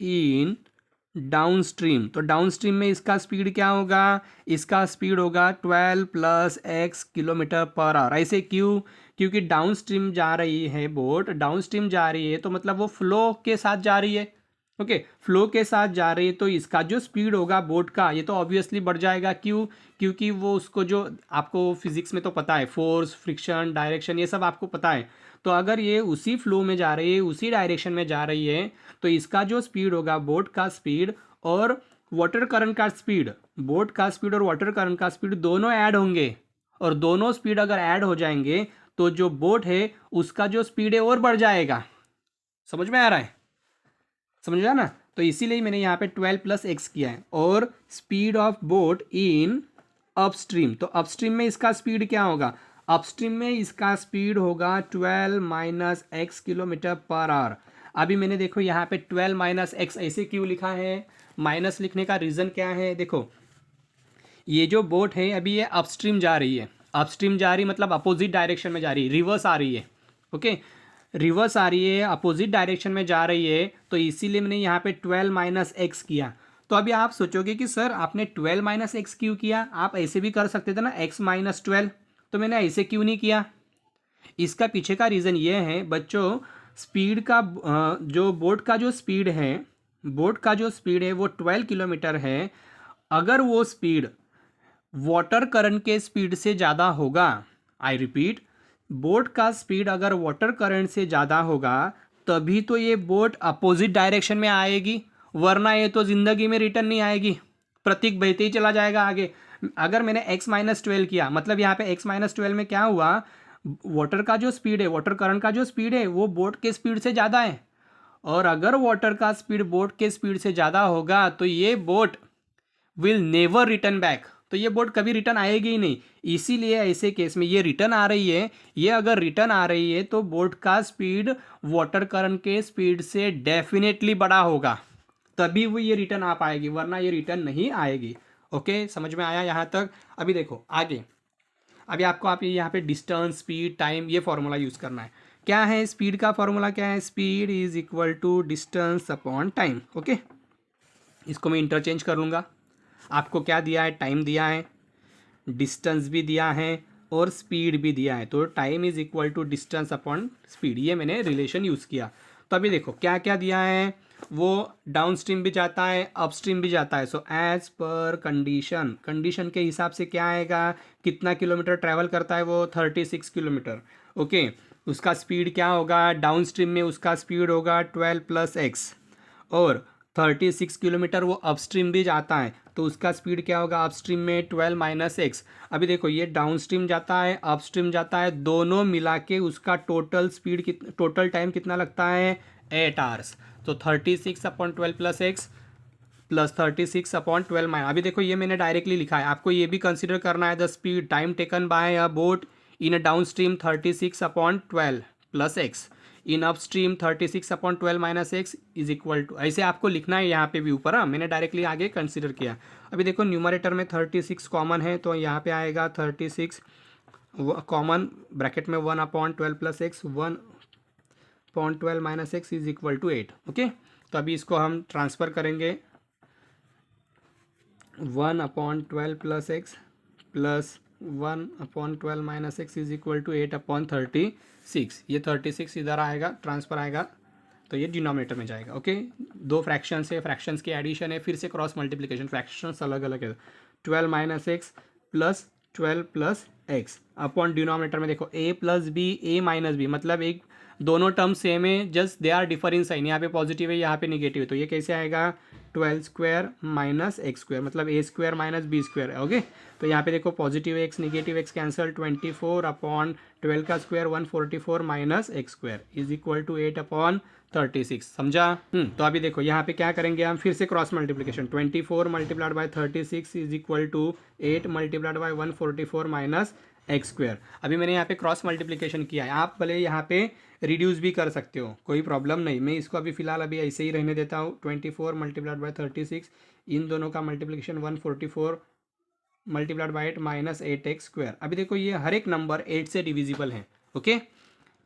in down stream, तो डाउन स्ट्रीम में इसका स्पीड क्या होगा, इसका स्पीड होगा 12 + x किलोमीटर पर आवर। ऐसे क्यों, क्योंकि डाउन स्ट्रीम जा रही है बोट, डाउन स्ट्रीम जा रही है तो मतलब वो फ्लो के साथ जा रही है। ओके, फ्लो के साथ जा रही है तो इसका जो स्पीड होगा बोट का ये तो ऑब्वियसली बढ़ जाएगा। क्यों, क्योंकि वो उसको जो आपको फिजिक्स में तो पता है, फोर्स, फ्रिक्शन, डायरेक्शन, ये सब आपको पता है। तो अगर ये उसी फ्लो में जा रही है, उसी डायरेक्शन में जा रही है, तो इसका जो स्पीड होगा बोट का स्पीड और वाटर करंट का स्पीड, बोट का स्पीड और वाटर करंट का स्पीड दोनों ऐड होंगे, और दोनों स्पीड अगर ऐड हो जाएंगे तो जो बोट है उसका जो स्पीड है और बढ़ जाएगा। समझ में आ रहा है? समझ रहा ना? तो इसीलिए मैंने यहाँ पे 12 प्लस एक्स किया है। और speed of boat in upstream, तो अपस्ट्रीम में इसका स्पीड क्या होगा? अपस्ट्रीम में इसका स्पीड होगा 12 minus x kilometre per hour. अभी मैंने देखो यहाँ पे 12 माइनस एक्स ऐसे क्यों लिखा है? माइनस लिखने का रीज़न क्या है? देखो, ये जो बोट है अभी ये अपस्ट्रीम जा रही है, अपस्ट्रीम जा रही मतलब अपोजिट डायरेक्शन में जा रही है, रिवर्स आ रही है। ओके, रिवर्स आ रही है, अपोजिट डायरेक्शन में जा रही है, तो इसीलिए मैंने यहाँ पे 12 माइनस एक्स किया। तो अभी आप सोचोगे कि सर आपने 12 माइनस एक्स क्यों किया? आप ऐसे भी कर सकते थे ना, एक्स माइनस 12, तो मैंने ऐसे क्यों नहीं किया? इसका पीछे का रीज़न ये है बच्चों, स्पीड का जो बोट का जो स्पीड है, बोट का जो स्पीड है वो 12 किलोमीटर है। अगर वो स्पीड वाटर करंट के स्पीड से ज़्यादा होगा, आई रिपीट, बोट का स्पीड अगर वाटर करंट से ज़्यादा होगा तभी तो ये बोट अपोजिट डायरेक्शन में आएगी, वरना ये तो ज़िंदगी में रिटर्न नहीं आएगी, प्रतीक बहते ही चला जाएगा आगे। अगर मैंने x माइनस 12 किया, मतलब यहाँ पे x माइनस 12 में क्या हुआ? वाटर का जो स्पीड है, वाटर करंट का जो स्पीड है वो बोट के स्पीड से ज़्यादा है, और अगर वाटर का स्पीड बोट के स्पीड से ज़्यादा होगा तो ये boat will never return back, तो ये बोट कभी रिटर्न आएगी ही नहीं। इसीलिए ऐसे केस में ये रिटर्न आ रही है, ये अगर रिटर्न आ रही है तो बोट का स्पीड वाटर करंट के स्पीड से डेफिनेटली बड़ा होगा, तभी वो ये रिटर्न आ पाएगी, वरना ये रिटर्न नहीं आएगी। ओके, समझ में आया यहाँ तक? अभी देखो आगे, अभी आपको आप यहाँ पे डिस्टेंस, स्पीड, टाइम, ये फॉर्मूला यूज़ करना है। क्या है स्पीड का फॉर्मूला? क्या है? Speed is equal to distance upon time. Okay, इसको मैं इंटरचेंज कर लूँगा। आपको क्या दिया है? टाइम दिया है, डिस्टेंस भी दिया है और स्पीड भी दिया है, तो time is equal to distance upon speed, ये मैंने रिलेशन यूज़ किया। तो अभी देखो क्या क्या दिया है, वो डाउन स्ट्रीम भी जाता है, अप स्ट्रीम भी जाता है। So as per condition, condition के हिसाब से क्या आएगा, कितना किलोमीटर ट्रैवल करता है वो? 36 किलोमीटर। ओके, उसका स्पीड क्या होगा? डाउन स्ट्रीम में उसका स्पीड होगा 12 प्लस एक्स, और 36 किलोमीटर वो अपस्ट्रीम भी जाता है, तो उसका स्पीड क्या होगा अपस्ट्रीम में? 12 माइनस एक्स। अभी देखो ये डाउन स्ट्रीम जाता है, अपस्ट्रीम जाता है, दोनों मिला के उसका टोटल स्पीड टोटल टाइम कितना लगता है? 8 आवर्स। तो 36 upon 12 plus x plus 36 upon 12 minus, अभी देखो ये मैंने डायरेक्टली लिखा है, आपको ये भी कंसिडर करना है the speed time taken by a boat in a down stream 36 upon 12 plus x, in up stream 36 upon 12 minus x is equal to, ऐसे आपको लिखना है यहाँ पे भी ऊपर। हाँ, मैंने डायरेक्टली आगे कंसिडर किया। अभी देखो न्यूमरेटर में 36 कॉमन है, तो यहाँ पे आएगा 36 कॉमन, ब्रैकेट में 1 upon 12 plus x, 1 upon 12 minus x is equal to 8। Okay, तो अभी इसको हम ट्रांसफ़र करेंगे, 1 upon 12 plus x plus 1 upon 12 minus x is equal to 8 upon 36। ये 36 इधर आएगा, ट्रांसफर आएगा, तो ये डिनोमिनेटर में जाएगा। ओके, दो फ्रैक्शंस है, फ्रैक्शंस की एडिशन है, फिर से क्रॉस मल्टीप्लिकेशन, फ्रैक्शंस अलग अलग है। 12 minus x plus 12 plus x upon denominator में देखो a plus b, a minus b, मतलब एक दोनों टर्म सेम है, just they are differing sign, यहाँ पे पॉजिटिव है यहाँ पे निगेटिव है, तो ये कैसे आएगा? 12 स्क्वायर माइनस एक्स स्क्वायर, मतलब a square minus b square. Okay, तो यहाँ पे देखो positive x negative x cancel, 24 अपॉन 12 का square 144 minus x square is equal to 8 upon 36। समझा? तो अभी देखो यहाँ पे क्या करेंगे हम, फिर से cross multiplication, 24 multiplied by 36 is equal to 8 multiplied by 144 minus x square. अभी मैंने यहाँ पे क्रॉस मल्टीप्लिकेशन किया है, आप भले यहाँ पे रिड्यूस भी कर सकते हो, कोई प्रॉब्लम नहीं, मैं इसको अभी फिलहाल अभी ऐसे ही रहने देता हूँ। 24 मल्टीप्लाइड बाय 36, इन दोनों का multiplication 144 multiplied by 8 minus 8x square. अभी देखो ये हर एक नंबर 8 से डिविजिबल है। ओके,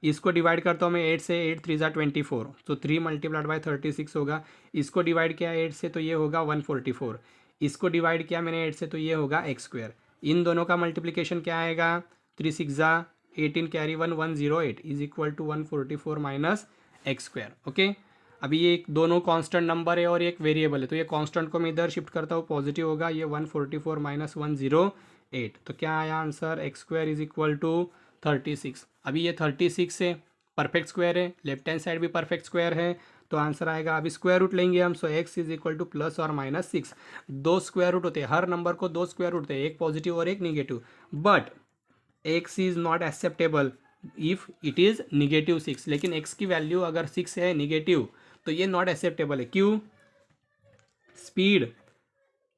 इसको डिवाइड करता हूँ मैं 8 से, 8 3 24, तो 3 मल्टीप्लाइड बाय 36 होगा। इसको डिवाइड किया 8 से तो ये होगा 144, इसको डिवाइड किया मैंने 8 से तो ये होगा एक्स स्क्वायर। इन दोनों का मल्टीप्लिकेशन क्या आएगा? 3 6 18 carry 1 108 is equal to 144 minus x square. Okay, अभी ये एक दोनों कांस्टेंट नंबर है और एक वेरिएबल है, तो ये कांस्टेंट को मैं इधर शिफ्ट करता हूँ, पॉजिटिव होगा, ये 144 माइनस 108, तो क्या आया answer? X square is equal to 36। अभी ये 36 है, परफेक्ट स्क्वायर है, लेफ्ट हैंड साइड भी परफेक्ट स्क्वायर है, तो आंसर आएगा, अभी स्क्वायर रूट लेंगे हम, so x is equal to plus और माइनस 6। दो स्क्वायर रूट होते हैं, हर नंबर को दो स्क्वायर रूट होते हैं, एक पॉजिटिव और एक negative, but x is not acceptable if it is negative 6। लेकिन x की वैल्यू अगर 6 है निगेटिव तो ये नॉट एक्सेप्टेबल है। क्यों? Speed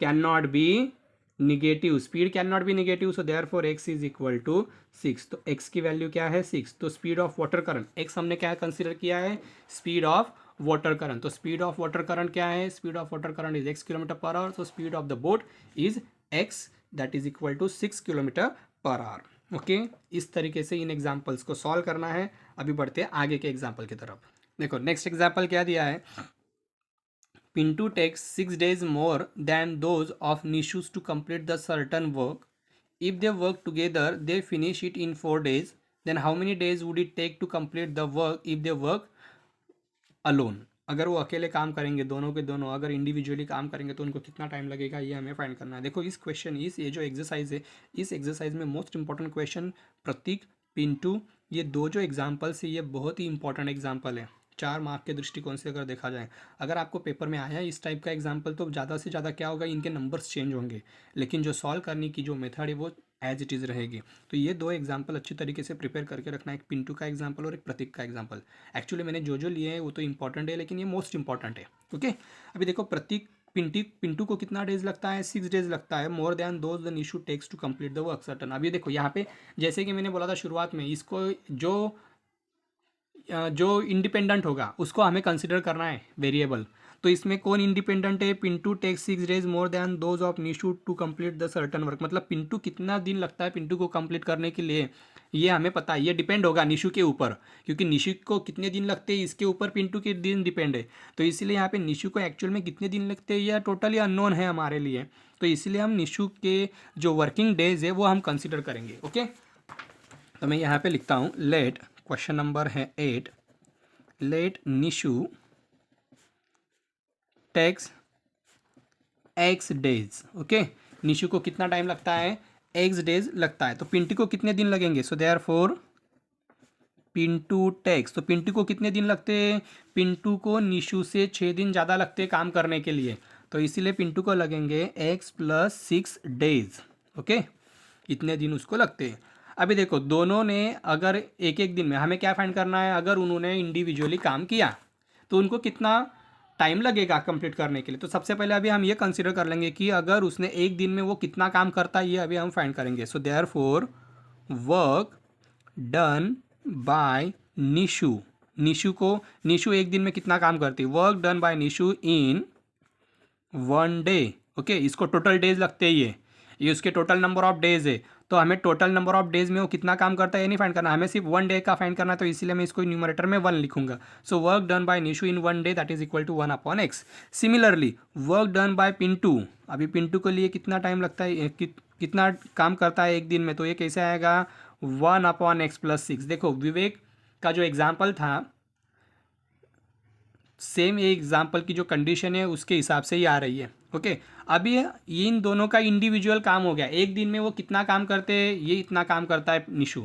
can not be negative, speed can not be negative, so therefore x is equal to 6। तो x की वैल्यू क्या है? 6। तो speed of water current, x हमने क्या कंसिडर किया है? Speed of water current. तो स्पीड ऑफ वाटर करंट क्या है? Speed of water current is x kilometre per hour, तो speed of the boat is x, that is equal to 6 kilometre per our. Okay, इस तरीके से इन examples को solve करना है। अभी बढ़ते हैं आगे के एग्जाम्पल की तरफ। देखो नेक्स्ट एग्जाम्पल क्या दिया है, Pintu takes 6 days more than those of Nishus to complete the certain work. If they work together, they finish it in 4 days. Then how many days would it take to complete the work if they work alone? अगर वो अकेले काम करेंगे, दोनों के दोनों अगर individually काम करेंगे तो उनको कितना टाइम लगेगा, ये हमें फाइंड करना है। देखो इस क्वेश्चन, ये जो एक्सरसाइज है, इस एक्सरसाइज में मोस्ट इंपॉर्टेंट क्वेश्चन प्रतीक, पिंटू, ये दो जो एग्जाम्पल्स है ये बहुत ही इंपॉर्टेंट एग्जाम्पल है 4 मार्क के दृष्टिकोण से अगर देखा जाए। अगर आपको पेपर में आया इस टाइप का एग्जाम्पल तो ज़्यादा से ज़्यादा क्या होगा, इनके नंबर्स चेंज होंगे, लेकिन जो सॉल्व करने की जो मेथड है वो एज इट इज़ रहेगी। तो ये दो एग्जाम्पल अच्छी तरीके से प्रिपेयर करके रखना, एक पिंटू का एग्जाम्पल और एक प्रतीक का एग्जाम्पल। एक्चुअली मैंने जो लिए हैं वो तो इंपॉर्टेंट है, लेकिन ये मोस्ट इंपॉर्टेंट है। ओके, अभी देखो प्रतीक, पिंटू को कितना डेज लगता है? 6 डेज लगता है, more than those the Nishu takes to complete the work certain. अभी देखो यहाँ पे जैसे कि मैंने बोला था शुरुआत में, इसको जो इंडिपेंडेंट होगा उसको हमें कंसिडर करना है वेरिएबल। तो इसमें कौन इंडिपेंडेंट है? Pintu takes 6 days more than those of Nishu to complete the certain work. मतलब पिंटू कितना दिन लगता है पिंटू को कंप्लीट करने के लिए, ये हमें पता है। ये डिपेंड होगा निशु के ऊपर, क्योंकि निशु को कितने दिन लगते हैं इसके ऊपर पिंटू के दिन डिपेंड है। तो इसलिए यहाँ पे निशु को एक्चुअल में कितने दिन लगते हैं यह टोटली अननोन है हमारे लिए। तो इसलिए हम निशु के जो वर्किंग डेज है वो हम कंसिडर करेंगे। ओके, तो मैं यहाँ पे लिखता हूँ, लेट, क्वेश्चन नंबर है 8, let Nishu takes x days. Okay, Nishu को कितना टाइम लगता है? एक्स डेज लगता है। तो पिंटू को कितने दिन लगेंगे? सो देयरफॉर पिंटू टेक्स, तो पिंटू को कितने दिन लगते हैं? पिंटू को निशु से 6 दिन ज़्यादा लगते हैं काम करने के लिए, तो इसीलिए पिंटू को लगेंगे x प्लस 6 डेज। ओके, इतने दिन उसको लगते हैं। अभी देखो दोनों ने अगर एक एक दिन में, हमें क्या फाइंड करना है, अगर उन्होंने इंडिविजुअली काम किया तो उनको कितना टाइम लगेगा कंप्लीट करने के लिए। तो सबसे पहले अभी हम ये कंसिडर कर लेंगे कि अगर उसने एक दिन में वो कितना काम करता है, ये अभी हम फाइंड करेंगे। So therefore work done by Nishu, Nishu एक दिन में कितना काम करती है? Work done by Nishu in 1 day. Okay, इसको टोटल डेज लगते हैं, ये उसके टोटल नंबर ऑफ डेज है। तो हमें टोटल नंबर ऑफ डेज में वो कितना काम करता है ये नहीं फाइंड करना, हमें सिर्फ 1 डे का फाइंड करना है। तो इसीलिए मैं इसको न्यूमरेटर में 1 लिखूंगा। So work done by Nishu in 1 day that is equal to 1/x। Similarly work done by Pintu, अभी पिंटू के लिए कितना टाइम लगता है, कितना काम करता है एक दिन में, तो ये कैसे आएगा? 1/x plus 6। देखो विवेक का जो एग्जाम्पल था, सेम ये एग्जाम्पल की जो कंडीशन है उसके हिसाब से ही आ रही है। ओके, अभी इन दोनों का इंडिविजुअल काम हो गया, एक दिन में वो कितना काम करते हैं, ये इतना काम करता है निशु,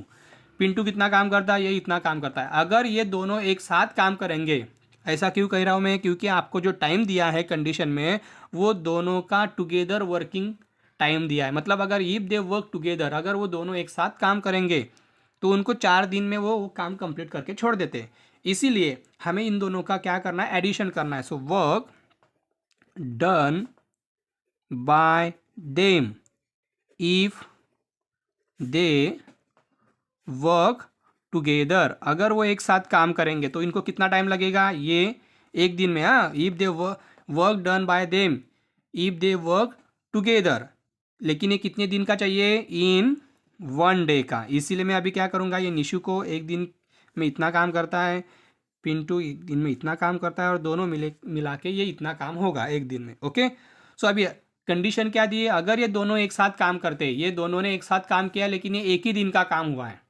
पिंटू कितना काम करता है, ये इतना काम करता है। अगर ये दोनों एक साथ काम करेंगे, ऐसा क्यों कह रहा हूँ मैं, क्योंकि आपको जो टाइम दिया है कंडीशन में वो दोनों का टुगेदर वर्किंग टाइम दिया है। मतलब अगर इफ दे वर्क टुगेदर, अगर वो दोनों एक साथ काम करेंगे तो उनको 4 दिन में वो काम कंप्लीट करके छोड़ देते हैं। इसीलिए हमें इन दोनों का क्या करना है? एडिशन करना है। सो work done bye them if they work together, अगर वो एक साथ काम करेंगे तो इनको कितना टाइम लगेगा? ये एक दिन में। हाँ, if they work done bye them if they work together, लेकिन ये कितने दिन का चाहिए? इन 1 डे का। इसीलिए मैं अभी क्या करूँगा, ये निशु को एक दिन में इतना काम करता है, पिंटू एक दिन में इतना काम करता है, और दोनों मिला के ये इतना काम होगा एक दिन में। ओके, सो अभी कंडीशन क्या दी है? अगर ये दोनों एक साथ काम करते हैं, ये दोनों ने एक साथ काम किया लेकिन ये एक ही दिन का काम हुआ है,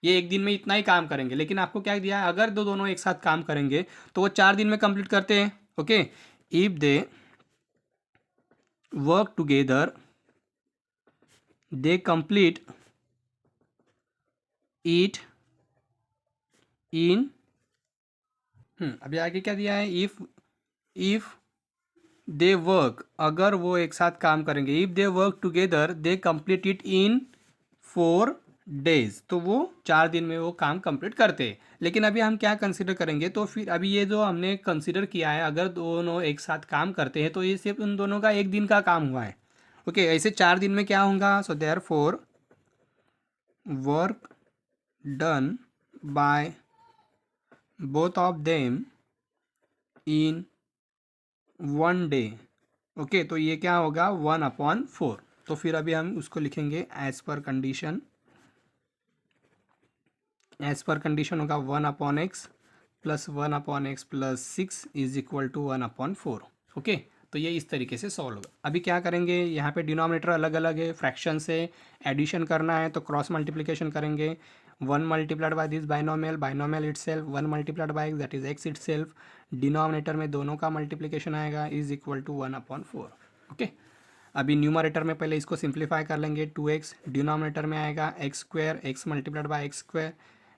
ये एक दिन में इतना ही काम करेंगे, लेकिन आपको क्या दिया है? अगर दोनों एक साथ काम करेंगे तो वो 4 दिन में कंप्लीट करते हैं। Okay, if they work together they complete it in अभी आगे क्या दिया है, इफ़ दे वर्क, अगर वो एक साथ काम करेंगे, if they work together they complete it in 4 days, तो वो 4 दिन में वो काम कंप्लीट करते हैं। लेकिन अभी हम क्या कंसिडर करेंगे, तो फिर अभी ये जो हमने कंसिडर किया है, अगर दोनों एक साथ काम करते हैं तो ये सिर्फ उन दोनों का एक दिन का काम हुआ है। ओके, ऐसे 4 दिन में क्या होगा, so therefore work done by both of them in 1 day। Okay, तो ये क्या होगा 1/4। तो फिर अभी हम उसको लिखेंगे एज पर कंडीशन होगा 1/x plus 1/x plus 6 is equal to 1/4। Okay, तो ये इस तरीके से सॉल्व होगा। अभी क्या करेंगे, यहाँ पे डिनोमिनेटर अलग अलग है, फ्रैक्शन से एडिशन करना है तो क्रॉस मल्टीप्लिकेशन करेंगे। 1 multiplied by this binomial itself, 1 multiplied by x that is x itself, denominator में दोनों का मल्टीप्लिकेशन आएगा इज इक्वल टू 1/4। ओके, अभी न्यूमरेटर में पहले इसको सिंप्लीफाई कर लेंगे, 2x, डिनोमिनेटर में आएगा x² x multiplied by x²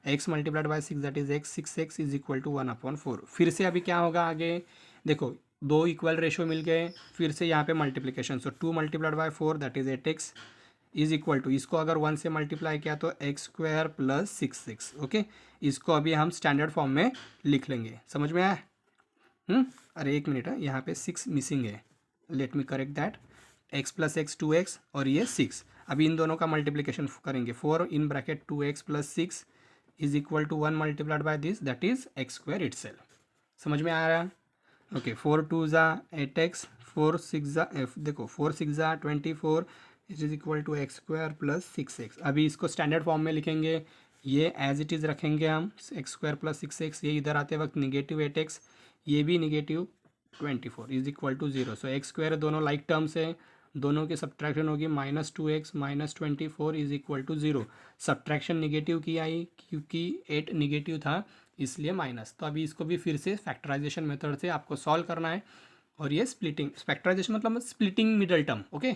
x multiplied by 6 that is x 6x is equal to 1/4। फिर से अभी क्या होगा आगे, देखो दो इक्वल रेशो मिल गए, फिर से यहाँ पे multiplication, so 2 multiplied by 4 that is 8x is equal to, इसको अगर 1 से मल्टीप्लाई किया तो x² प्लस 6x। ओके, इसको अभी हम स्टैंडर्ड फॉर्म में लिख लेंगे, समझ में आया? अरे एक मिनट है, यहाँ पे 6 मिसिंग है, let me correct that. x plus x 2x और ये 6, अभी इन दोनों का मल्टीप्लिकेशन करेंगे, 4 in bracket 2x plus 6 is equal to 1 multiplied by this that is x² itself. समझ में आ रहा है? ओके, 4 2 ज़ा 8x, 4 6 ज़ा देखो 4 6 ज़ा 24 is equal to x² plus 6x। अभी इसको स्टैंडर्ड फॉर्म में लिखेंगे, ये एज इट इज़ रखेंगे हम, x² प्लस 6x, ये इधर आते वक्त निगेटिव 8x, ये भी negative 24 is equal to 0। So x² दोनों लाइक टर्म्स है, दोनों की सब्ट्रैक्शन होगी -2x minus 24 is equal to 0। Subtraction negative की आई क्योंकि 8 निगेटिव था इसलिए माइनस। तो अभी इसको भी फिर से फैक्टराइजेशन मेथड से आपको सॉल्व करना है, और ये स्प्लिटिंग, फैक्टराइजेशन मतलब स्प्लिटिंग मिडल टर्म। ओके,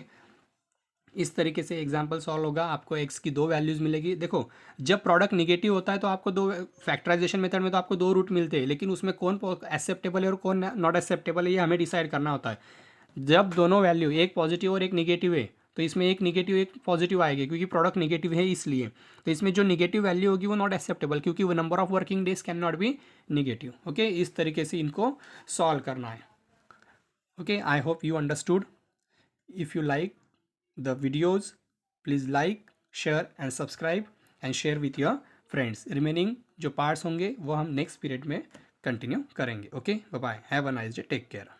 इस तरीके से एग्जाम्पल सॉल्व होगा, आपको x की 2 वैल्यूज़ मिलेगी। देखो जब प्रोडक्ट निगेटिव होता है तो आपको दो, फैक्टराइजेशन मेथड में तो आपको 2 रूट मिलते हैं, लेकिन उसमें कौन एक्सेप्टेबल है और कौन नॉट एक्सेप्टेबल है ये हमें डिसाइड करना होता है। जब दोनों वैल्यू, एक पॉजिटिव और एक निगेटिव है, तो इसमें एक निगेटिव एक पॉजिटिव आएगी क्योंकि प्रोडक्ट निगेटिव है इसलिए। तो इसमें जो निगेटिव वैल्यू होगी वो नॉट एक्सेप्टेबल, क्योंकि वो number of working days can not be negative. Okay, इस तरीके से इनको सॉल्व करना है। Okay, I hope you understood. If you like the videos please like, share and subscribe and share with your friends. Remaining जो parts होंगे वो हम नेक्स्ट पीरियड में कंटिन्यू करेंगे। Okay, bye bye, have a nice day, take care.